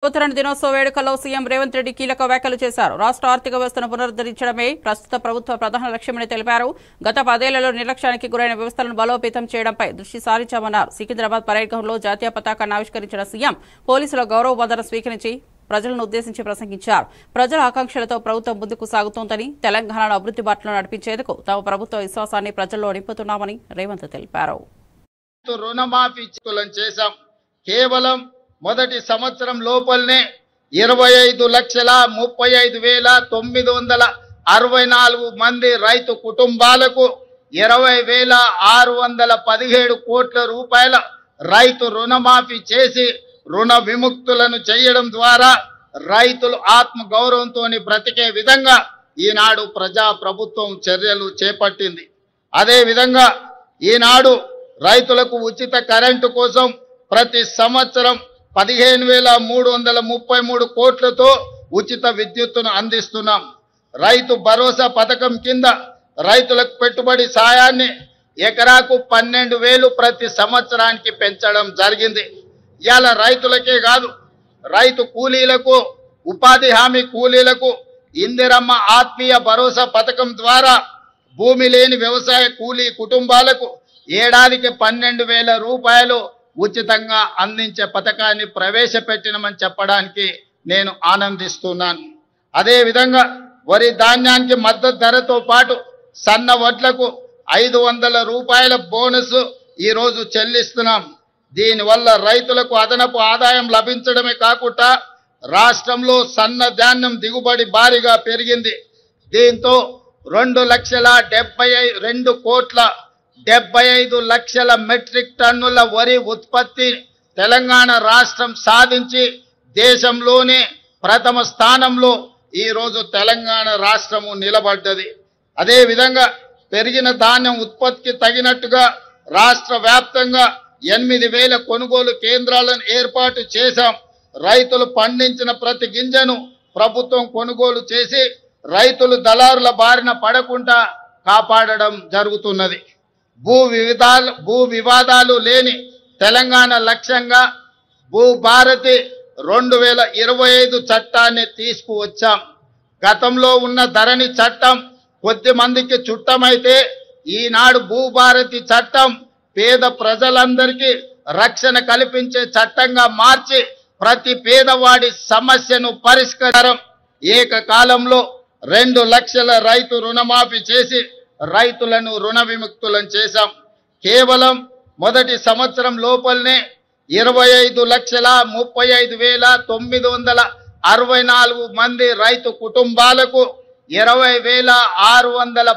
ఉత్తరాయణ దినోత్సవ వేడుకల్లో సీఎం రేవంత్ రెడ్డి కీలక వ్యాఖ్యలు చేశారు. రాష్ట్ర ఆర్థిక వ్యవస్థను పునరుద్ధరించడమే ప్రస్తుత ప్రభుత్వ ప్రధాన లక్ష్యమని తెలిపారు. గత 10 ఏళ్లలో నిర్లక్ష్యానికి గురైన వ్యవస్థలను బలోపేతం చేయడంపై దృష్టి సారించామన్నారు. సికింద్రాబాద్ పరేడ్ గ్రౌండ్లో జాతీయ పతాకాన్ని ఆవిష్కరించిన సీఎం పోలీసుల గౌరవ వందనం స్వీకరించి ప్రజలను ఉద్దేశించి ప్రసంగించారు. ప్రజల ఆకాంక్షలతో ప్రభుత్వం ముందుకు సాగుతోందని, తెలంగాణను అభివృద్ధి బాటలో నడిపించేందుకు తమ ప్రభుత్వ విశ్వాసాన్ని ప్రజల్లో నింపుతున్నామని రేవంత్ తెలిపారు. రుణమాఫీ చేశాం. కేవలం మొదటి సంవత్సరం లోపలనే 25,35,964 మంది రైతు కుటుంబాలకు 20,617 కోట్ల రూపాయల రైతు రుణమాఫీ చేసి రుణ విముక్తులను చేయడం ద్వారా రైతులు ఆత్మ గౌరవంతో బ్రతికే విధంగా ఈనాడు ప్రజా ప్రభుత్వం చర్యలు చేపట్టింది. అదే విధంగా ఈనాడు రైతులకు ఉచిత కరెంటు కోసం ప్రతి సంవత్సరం 15,333 కోట్లతో ఉచిత విద్యుత్తును అందిస్తున్నాం. రైతు భరోసా పథకం కింద రైతులకు పెట్టుబడి సాయాన్ని ఎకరాకు 12,000 ప్రతి సంవత్సరానికి పెంచడం జరిగింది. ఇవాళ రైతులకే కాదు, రైతు కూలీలకు, ఉపాధి హామీ కూలీలకు ఇందిరమ్మ ఆత్మీయ భరోసా పథకం ద్వారా భూమి లేని వ్యవసాయ కూలీ కుటుంబాలకు ఏడాదికి 12,000 రూపాయలు ఉచితంగా అందించే పథకాన్ని ప్రవేశపెట్టినమని చెప్పడానికి నేను ఆనందిస్తున్నాను. అదేవిధంగా వరి ధాన్యానికి మద్దతు ధరతో పాటు సన్న వడ్లకు 500 రూపాయల బోనస్ ఈరోజు చెల్లిస్తున్నాం. దీనివల్ల రైతులకు అదనపు ఆదాయం లభించడమే కాకుండా రాష్ట్రంలో సన్న ధాన్యం దిగుబడి భారీగా పెరిగింది. దీంతో 2,72,75,00,000 మెట్రిక్ టన్నుల వరి ఉత్పత్తి తెలంగాణ రాష్ట్రం సాధించి దేశంలోనే ప్రథమ స్థానంలో ఈరోజు తెలంగాణ రాష్ట్రము నిలబడ్డది. అదేవిధంగా పెరిగిన ధాన్యం ఉత్పత్తికి తగినట్టుగా రాష్ట్ర వ్యాప్తంగా 8,000 కొనుగోలు కేంద్రాలను ఏర్పాటు చేశాం. రైతులు పండించిన ప్రతి గింజను ప్రభుత్వం కొనుగోలు చేసి రైతులు దళారుల బారిన పడకుండా కాపాడడం జరుగుతున్నది. భూ వివాదాలు లేని తెలంగాణ లక్ష్యంగా భూభారతి 2025 చట్టాన్ని తీసుకువచ్చాం. గతంలో ఉన్న ధరణి చట్టం కొద్ది మందికి చుట్టమైతే ఈనాడు భూభారతి చట్టం పేద ప్రజలందరికీ రక్షణ కల్పించే చట్టంగా మార్చి ప్రతి పేదవాడి సమస్యను పరిష్కారం ఏకకాలంలో 2 లక్షల రైతు రుణమాఫీ చేసి రైతులను రుణ విముక్తులను చేశాం. కేవలం మొదటి సంవత్సరం లోపలనే 25,35,964 మంది రైతు కుటుంబాలకు 20,610